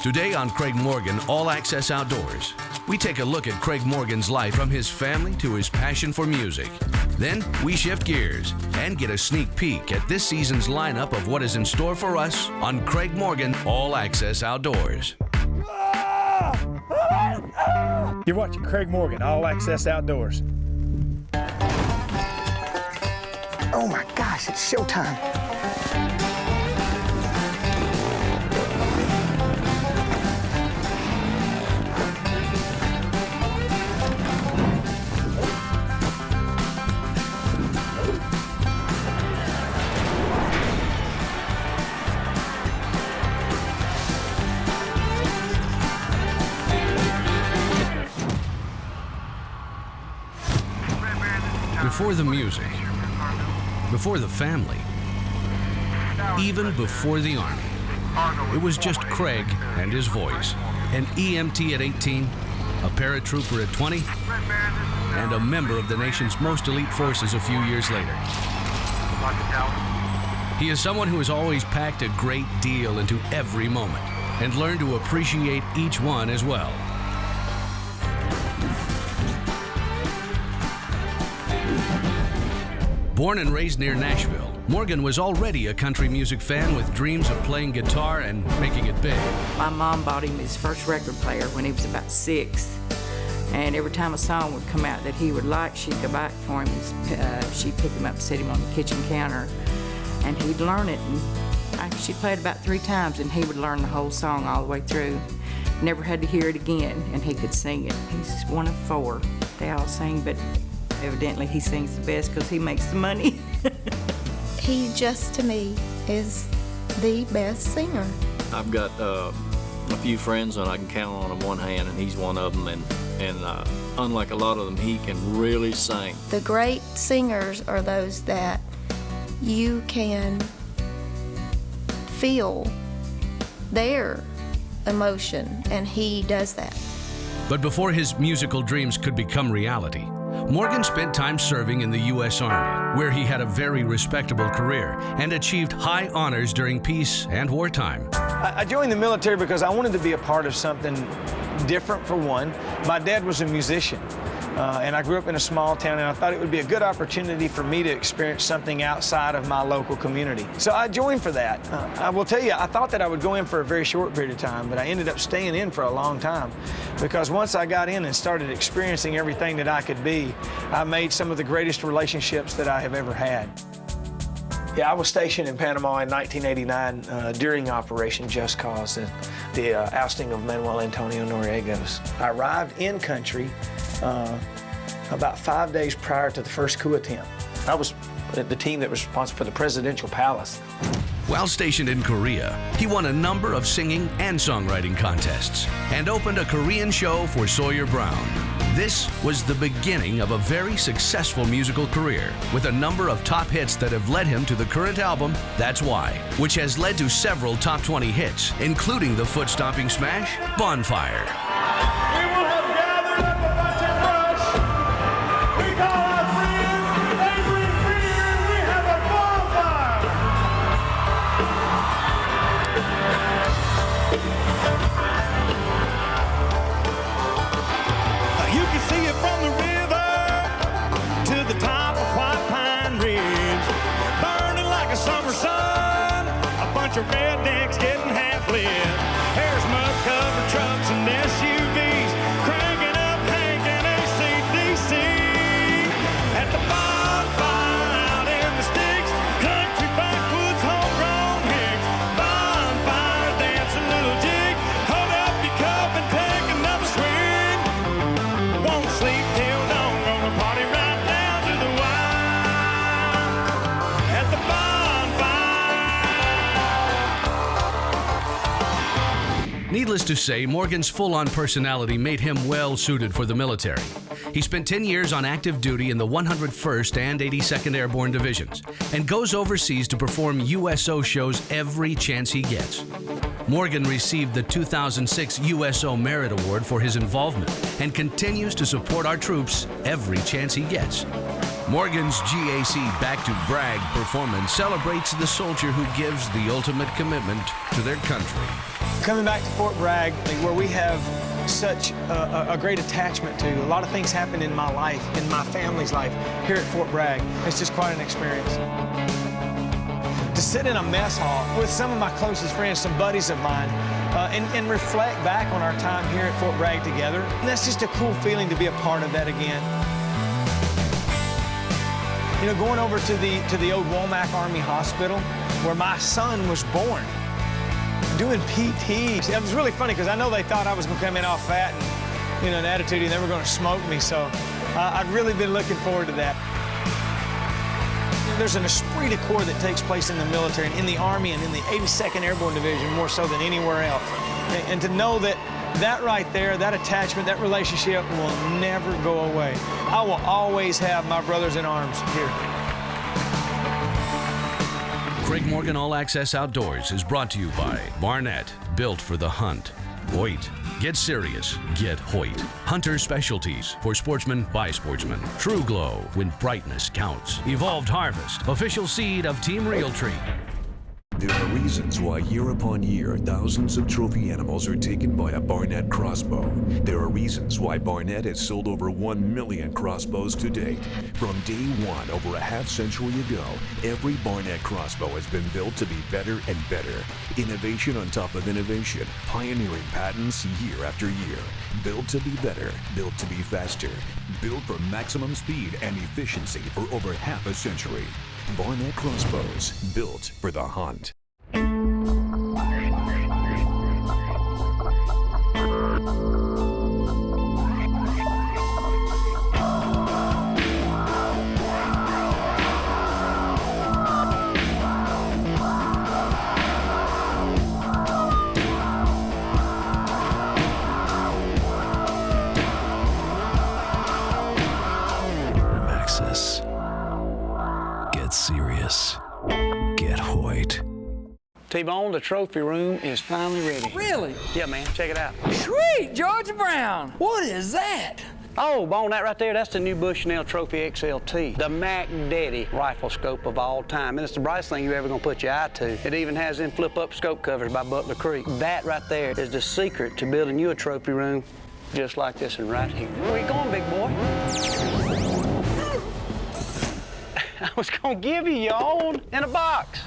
Today on Craig Morgan All Access Outdoors, we take a look at Craig Morgan's life from his family to his passion for music. Then we shift gears and get a sneak peek at this season's lineup of what is in store for us on Craig Morgan All Access Outdoors. You're watching Craig Morgan All Access Outdoors. Oh my gosh, it's showtime. Before the music, before the family, even before the Army, it was just Craig and his voice. An EMT at 18, a paratrooper at 20, and a member of the nation's most elite forces a few years later. He is someone who has always packed a great deal into every moment and learned to appreciate each one as well. Born and raised near Nashville, Morgan was already a country music fan with dreams of playing guitar and making it big. My mom bought him his first record player when he was about 6. And every time a song would come out that he would like, she'd go back for him and she'd pick him up and set him on the kitchen counter. And he'd learn it. And she'd play it about 3 times and he would learn the whole song all the way through. Never had to hear it again, and he could sing it. He's one of 4. They all sing, but evidently he sings the best because he makes the money. He just, to me, is the best singer. I've got a few friends and I can count on one hand, and he's one of them. And unlike a lot of them, he can really sing. The great singers are those that you can feel their emotion, and he does that. But before his musical dreams could become reality, Morgan spent time serving in the U.S. Army, where he had a very respectable career and achieved high honors during peace and wartime. I joined the military because I wanted to be a part of something different, for one. My dad was a musician, and I grew up in a small town, and I thought it would be a good opportunity for me to experience something outside of my local community. So I joined for that. I will tell you, I thought that I would go in for a very short period of time, but I ended up staying in for a long time, because once I got in and started experiencing everything that I could be, I made some of the greatest relationships that I have ever had. Yeah, I was stationed in Panama in 1989 during Operation Just Cause, the ousting of Manuel Antonio Noriega's. I arrived in country about 5 days prior to the first coup attempt. I was the team that was responsible for the presidential palace. While stationed in Korea, he won a number of singing and songwriting contests and opened a Korean show for Sawyer Brown. This was the beginning of a very successful musical career, with a number of top hits that have led him to the current album, That's Why, which has led to several top 20 hits, including the foot-stomping smash, Bonfire. We will have gathered up a bunch of brush. We call our friends, they bring beer, and we have a bonfire. You can see it from the river to the top of White Pine Ridge, burning like a summer sun. A bunch of rednecks getting half lit. There's mud-covered trucks and SUVs cranking up Hank and AC/DC at the bonfire out in the sticks. Country backwoods, homegrown hicks. Bonfire, dance a little jig. Hold up your cup and take another swing. Won't sleep till dawn, gonna party right down to the wire at the bonfire. Needless to say, Morgan's full-on personality made him well suited for the military. He spent 10 years on active duty in the 101st and 82nd Airborne Divisions and goes overseas to perform USO shows every chance he gets. Morgan received the 2006 USO Merit Award for his involvement and continues to support our troops every chance he gets. Morgan's GAC Back to Brag performance celebrates the soldier who gives the ultimate commitment to their country. Coming back to Fort Bragg, where we have such a great attachment to. A lot of things happen in my life, in my family's life, here at Fort Bragg. It's just quite an experience. To sit in a mess hall with some of my closest friends, some buddies of mine, and reflect back on our time here at Fort Bragg together. And that's just a cool feeling to be a part of that again. You know, going over to the old Womack Army Hospital, where my son was born, doing PT. It was really funny because I know they thought I was going to come in all fat and, you know, an attitude, and they were going to smoke me. So I've really been looking forward to that. There's an esprit de corps that takes place in the military and in the Army and in the 82nd Airborne Division more so than anywhere else. And to know that that right there, that attachment, that relationship will never go away. I will always have my brothers in arms here. Craig Morgan All Access Outdoors is brought to you by Barnett, built for the hunt. Hoyt, get serious, get Hoyt. Hunter Specialties, for sportsmen by sportsmen. True Glow, when brightness counts. Evolved Harvest, official seed of Team Realtree. There are reasons why year upon year, thousands of trophy animals are taken by a Barnett crossbow. There are reasons why Barnett has sold over 1 million crossbows to date. From day one, over a half-century ago, every Barnett crossbow has been built to be better and better. Innovation on top of innovation, pioneering patents year after year. Built to be better, built to be faster. Built for maximum speed and efficiency for over half a century. Barnett crossbows, built for the hunt. Maxis. Get serious. Get Hoyt. T-Bone, the trophy room is finally ready. Really? Yeah, man. Check it out. Sweet, George Brown. What is that? Oh, Bone, that right there, that's the new Bushnell Trophy XLT, the Mac Daddy rifle scope of all time. And it's the brightest thing you're ever gonna put your eye to. It even has them flip-up scope covers by Butler Creek. That right there is the secret to building you a trophy room just like this one right here. Where you going, big boy? I was gonna give you your own in a box.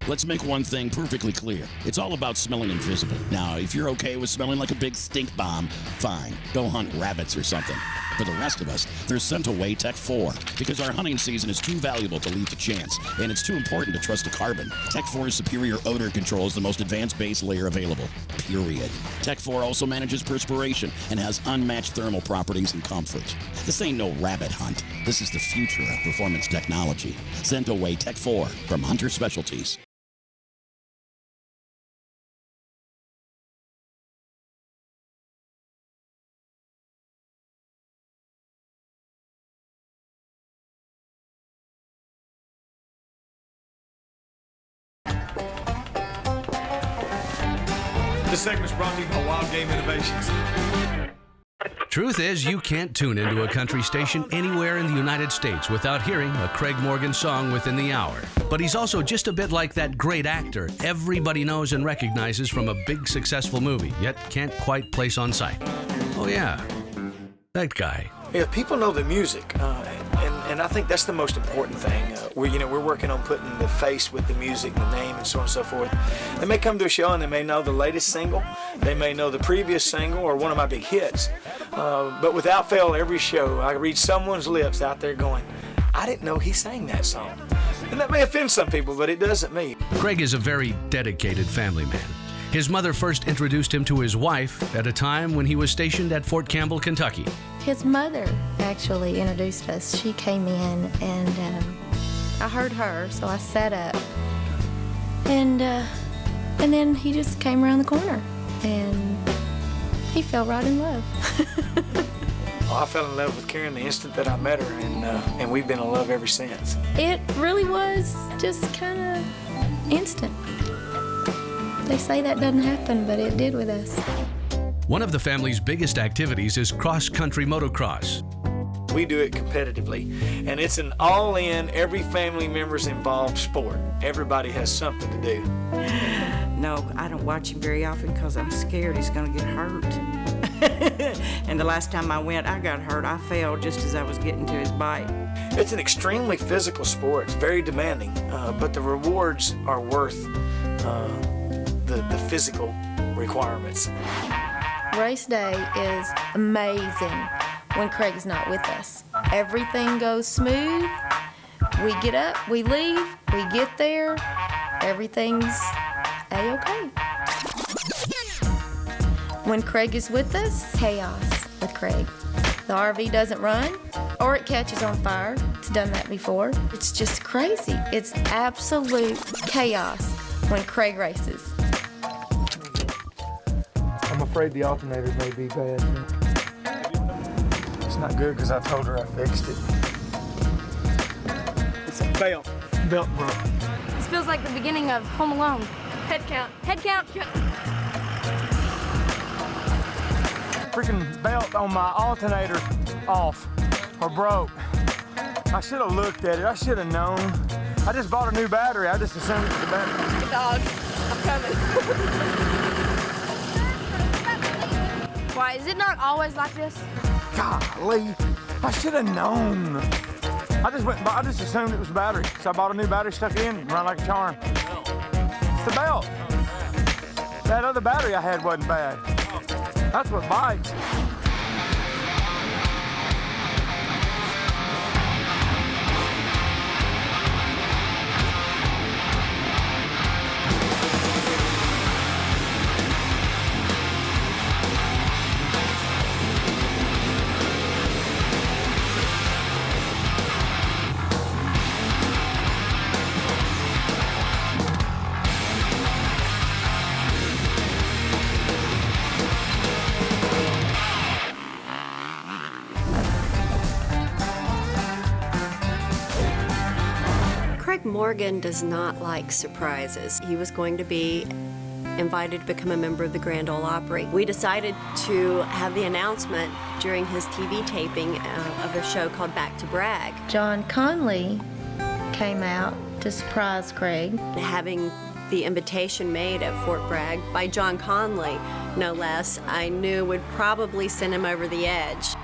Let's make one thing perfectly clear. It's all about smelling invisible. Now, if you're okay with smelling like a big stink bomb, fine. Go hunt rabbits or something. For the rest of us, there's Scent Away Tech 4, because our hunting season is too valuable to leave to chance, and it's too important to trust a carbon. Tech 4's superior odor control is the most advanced base layer available, period. Tech 4 also manages perspiration and has unmatched thermal properties and comfort. This ain't no rabbit hunt. This is the future of performance technology. Scent Away Tech 4 from Hunter Specialties. This segment's brought to you by Wild Game Innovations. Truth is, you can't tune into a country station anywhere in the United States without hearing a Craig Morgan song within the hour. But he's also just a bit like that great actor everybody knows and recognizes from a big successful movie, yet can't quite place on sight. Oh yeah, that guy. Yeah, people know the music, and I think that's the most important thing. We're working on putting the face with the music, the name, and so on and so forth. They may come to a show and they may know the latest single, they may know the previous single or one of my big hits, but without fail, every show I read someone's lips out there going, I didn't know he sang that song. And that may offend some people, but it doesn't me. Craig is a very dedicated family man. His mother first introduced him to his wife at a time when he was stationed at Fort Campbell, Kentucky. His mother actually introduced us. She came in and I heard her, so I sat up. And then he just came around the corner and he fell right in love. I fell in love with Karen the instant that I met her, and we've been in love ever since. It really was just kind of instant. They say that doesn't happen, but it did with us. One of the family's biggest activities is cross-country motocross. We do it competitively, and it's an all-in, every family member's involved sport. Everybody has something to do. No, I don't watch him very often because I'm scared he's going to get hurt. And the last time I went, I got hurt. I fell just as I was getting to his bike. It's an extremely physical sport. It's very demanding, but the rewards are worth the physical requirements. Race day is amazing when Craig's not with us. Everything goes smooth. We get up, we leave, we get there, everything's A-okay. When Craig is with us, chaos with Craig. The RV doesn't run or it catches on fire. It's done that before. It's just crazy. It's absolute chaos when Craig races. I'm afraid the alternators may be bad. It's not good because I told her I fixed it. It's a belt broke. This feels like the beginning of Home Alone. Head count, head count. Freaking belt on my alternator off or broke. I should have looked at it. I should have known. I just bought a new battery. I just assumed it was a battery. Dog, I'm coming. Why, is it not always like this? Golly, I should have known. I just assumed it was a battery. So I bought a new battery, stuck it in, run like a charm. It's the belt. That other battery I had wasn't bad. That's what bites. Morgan does not like surprises. He was going to be invited to become a member of the Grand Ole Opry. We decided to have the announcement during his TV taping of a show called Back to Bragg. John Conley came out to surprise Craig. Having the invitation made at Fort Bragg by John Conley, no less, I knew would probably send him over the edge.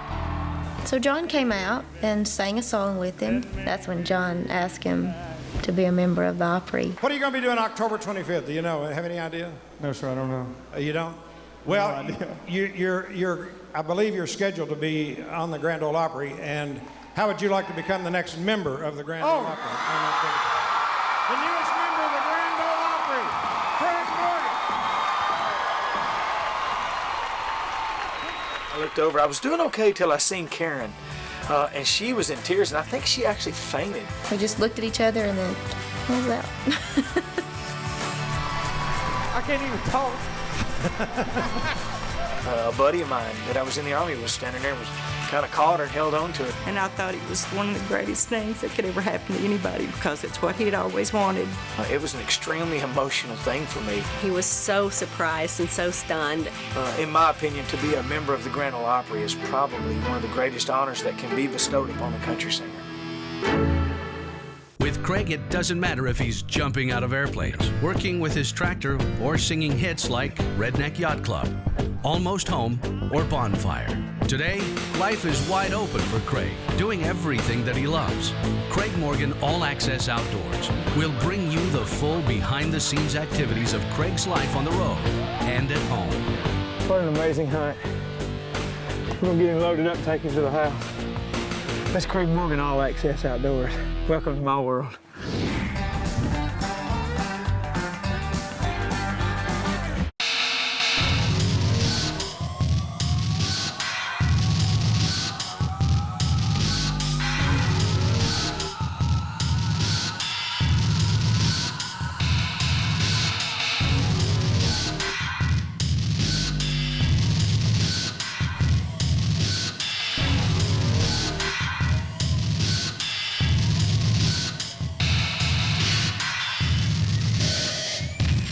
So John came out and sang a song with him. That's when John asked him to be a member of the Opry. What are you going to be doing October 25th? Do you know? Have any idea? No, sir, I don't know. You don't? Well, no idea. you're I believe you're scheduled to be on the Grand Ole Opry, and how would you like to become the next member of the Grand Ole Opry? The newest member of the Grand Ole Opry, Craig Morgan. I looked over. I was doing okay till I seen Karen. And she was in tears, and I think she actually fainted. We just looked at each other, and then what was that? I can't even talk. A buddy of mine that I was in the Army was standing there, was kind of caught her and held on to it. And I thought it was one of the greatest things that could ever happen to anybody because it's what he'd always wanted. It was an extremely emotional thing for me. He was so surprised and so stunned. In my opinion, to be a member of the Grand Ole Opry is probably one of the greatest honors that can be bestowed upon a country singer. With Craig, it doesn't matter if he's jumping out of airplanes, working with his tractor, or singing hits like Redneck Yacht Club, Almost Home, or Bonfire. Today, life is wide open for Craig, doing everything that he loves. Craig Morgan All Access Outdoors will bring you the full behind-the-scenes activities of Craig's life on the road and at home. What an amazing hunt. We're going to get him loaded up and take him to the house. That's Craig Morgan All Access Outdoors. Welcome to my world.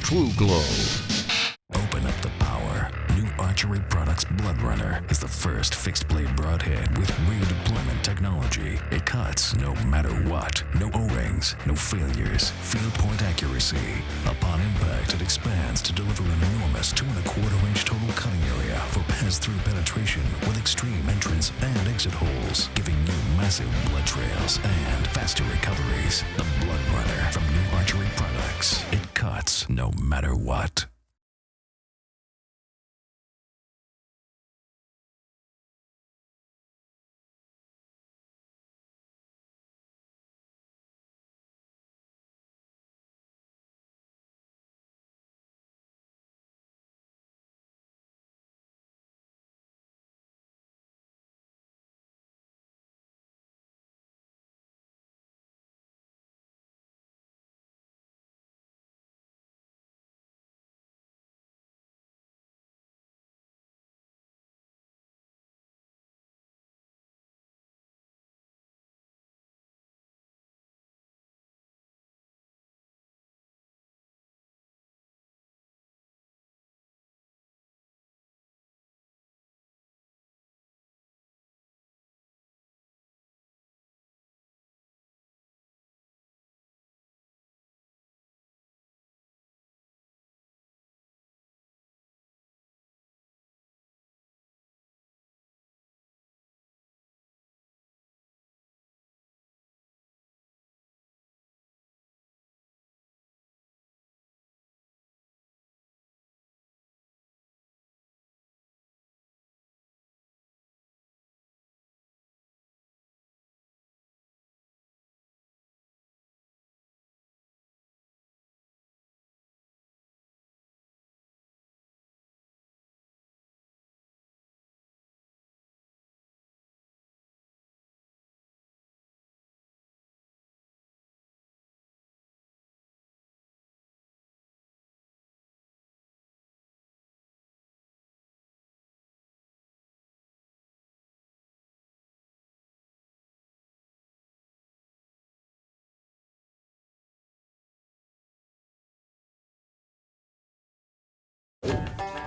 True Glow. Open up the power. New Archery Products Blood Runner is is the first fixed-blade broadhead with rear deployment technology. It cuts no matter what. No O-rings, no failures. Field point accuracy. Upon impact, it expands to deliver an enormous 2¼ inch total cutting area for pass-through penetration with extreme entrance and exit holes, giving you massive blood trails and faster recoveries. The Blood Runner from New Archery Products. It cuts no matter what.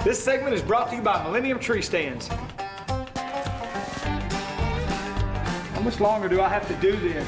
This segment is brought to you by Millennium Tree Stands. How much longer do I have to do this?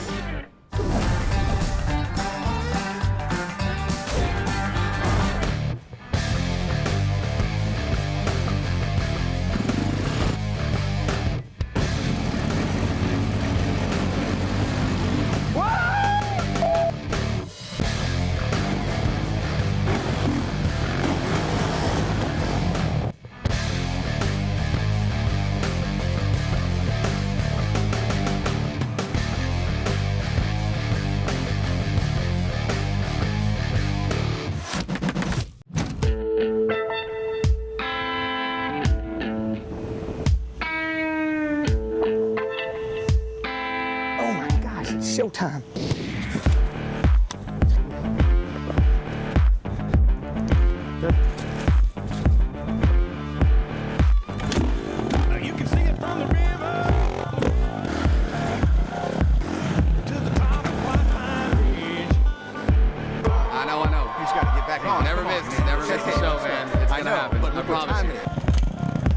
Showtime. Now you can see it from the river to the top of White Pine Ridge. I know. He's got to get back on. Never miss the show, man. It's gonna happen. I promise you.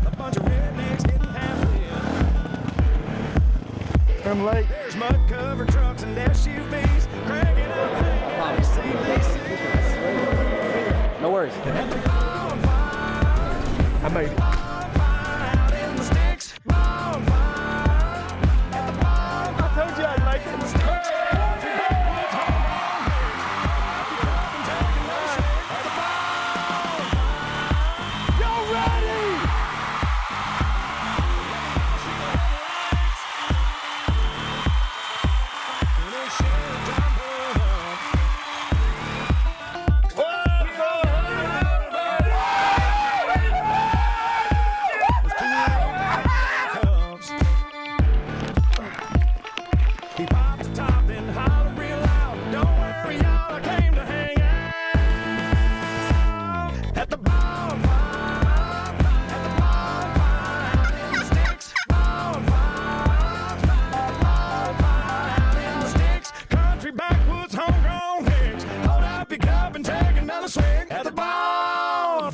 A bunch of rednecks getting half-lit. I'm late. There's mud-covered trucks and SUVs cranking up ACDC. No worries. I made it. Out in the sticks, bonfire. I told you I'd make it. Y'all ready? He popped the top and hollered real loud. Don't worry, y'all, I came to hang out at the bonfire. At the bonfire, out in the sticks. Bonfire, out in the sticks. Country backwoods, homegrown hicks. Hold up your cup and take another swig at the bonfire.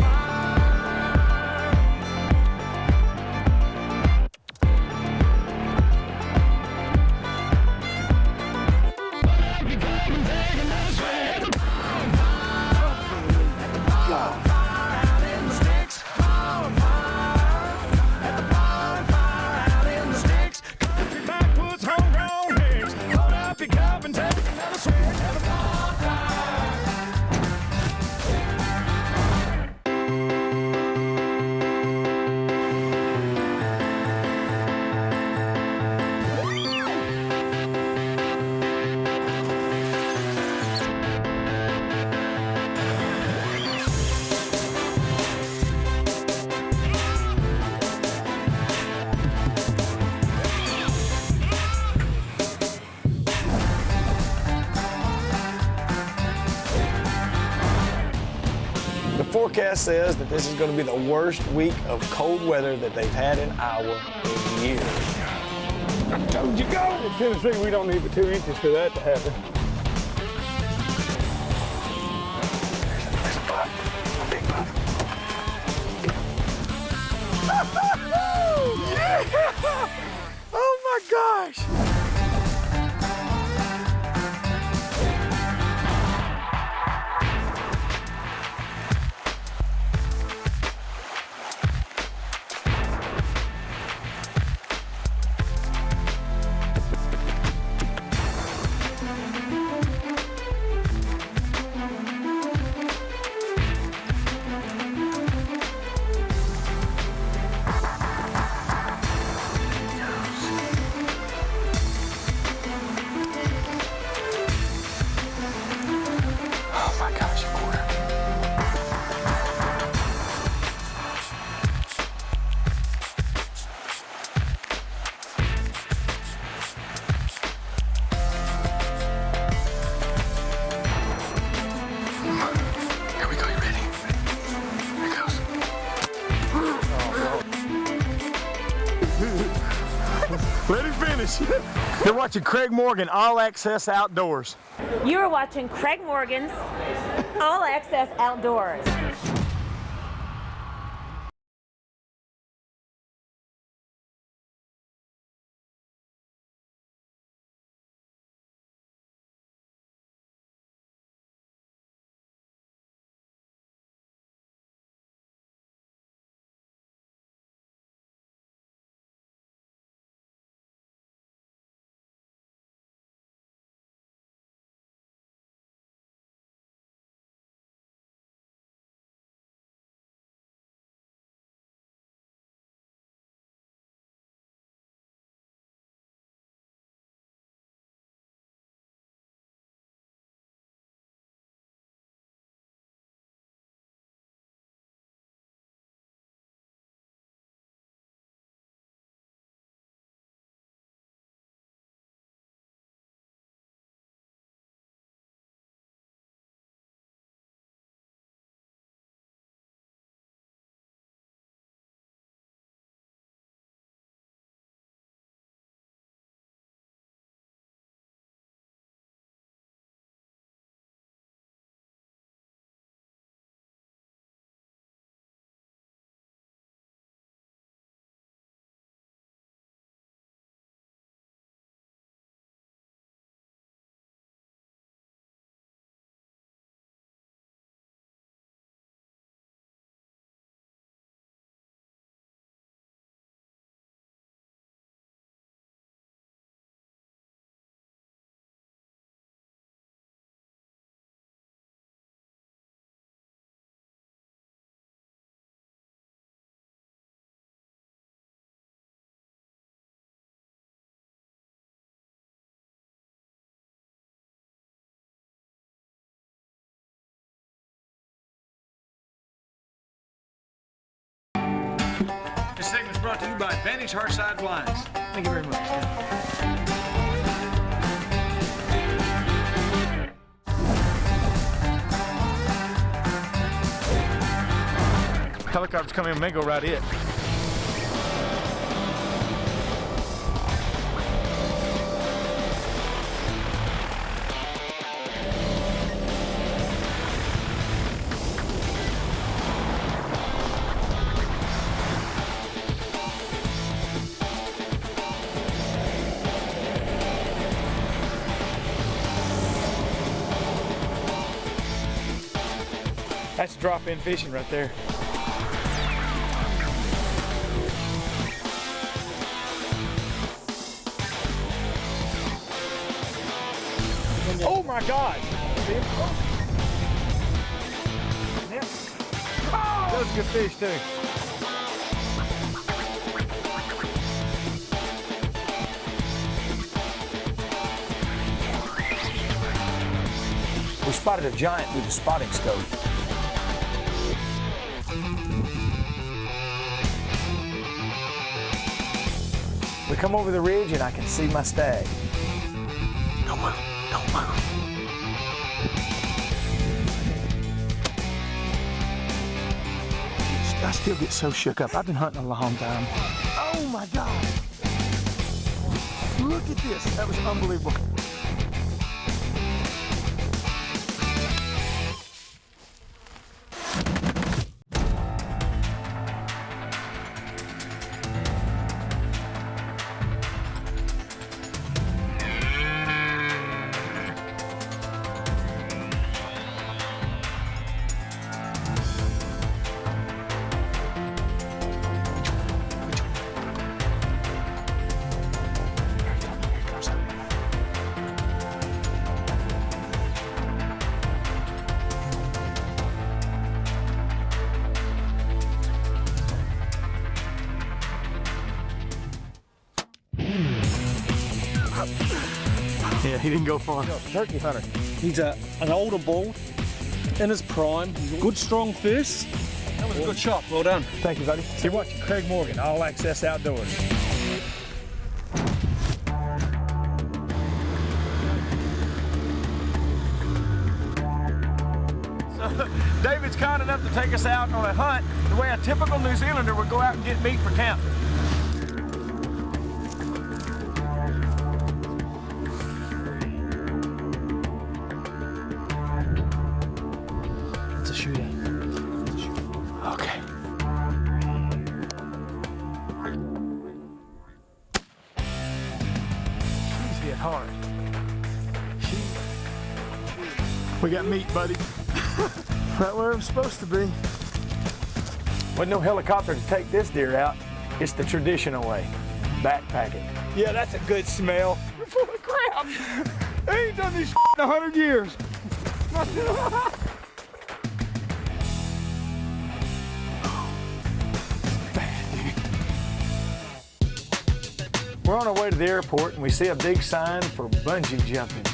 The forecast says that this is going to be the worst week of cold weather that they've had in Iowa in years. I told you go! In Tennessee, we don't need but 2 inches for that to happen. There's a buck, a big buck. Yeah! Oh my gosh! Let him finish. You're watching Craig Morgan, All Access Outdoors. You are watching Craig Morgan's All Access Outdoors. This segment is brought to you by Advantage Heartside Blinds. Thank you very much. Helicopters come in, may go right it. That's drop-in fishing right there. Oh my God! Yeah. That was a good fish too. We spotted a giant with a spotting scope. We come over the ridge and I can see my stag. Don't move, don't move. I still get so shook up. I've been hunting a long time. Oh my God. Look at this. That was unbelievable. Yeah, he didn't go far. Turkey hunter. He's an older bull in his prime. Good strong fish. That was a good shot. Well done. Thank you, buddy. You're watching Craig Morgan, All Access Outdoors. So, David's kind enough to take us out on a hunt the way a typical New Zealander would go out and get meat for camp. It's a shootout. Okay. She's hit hard. We got meat, buddy. Right where it was supposed to be. Wasn't no helicopter to take this deer out. It's the traditional way. Backpack it. Yeah, that's a good smell. You're full of crap. I ain't done this in 100 years. We're on our way to the airport and we see a big sign for bungee jumping.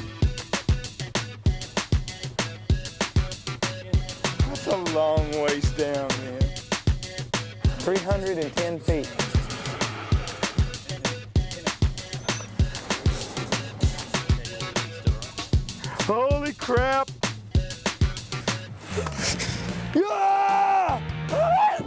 That's a long ways down, man. 310 feet. Holy crap! Yeah! Yeah!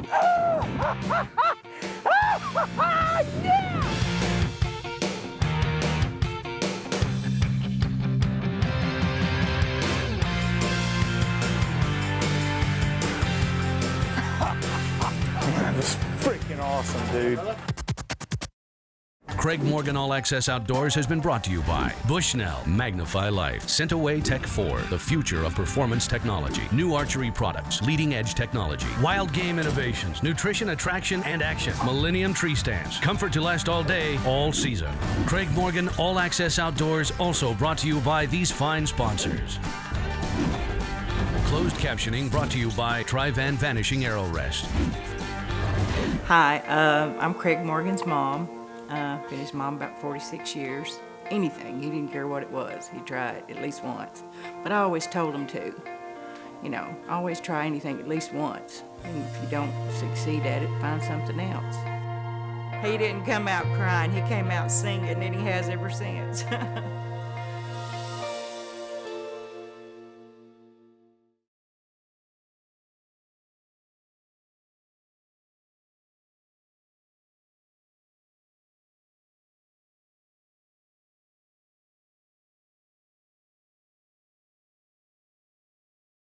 That was freaking awesome, dude. Craig Morgan All Access Outdoors has been brought to you by Bushnell, Magnify Life, Scentaway Tech 4, the future of performance technology, new archery products, leading edge technology, wild game innovations, nutrition, attraction, and action, Millennium Tree Stands, comfort to last all day, all season. Craig Morgan All Access Outdoors also brought to you by these fine sponsors. Closed captioning brought to you by Tri-Van Vanishing Arrow Rest. Hi, I'm Craig Morgan's mom. Been his mom about 46 years. Anything, he didn't care what it was. He tried at least once. But I always told him to. You know, always try anything at least once. And if you don't succeed at it, find something else. He didn't come out crying, he came out singing, and he has ever since.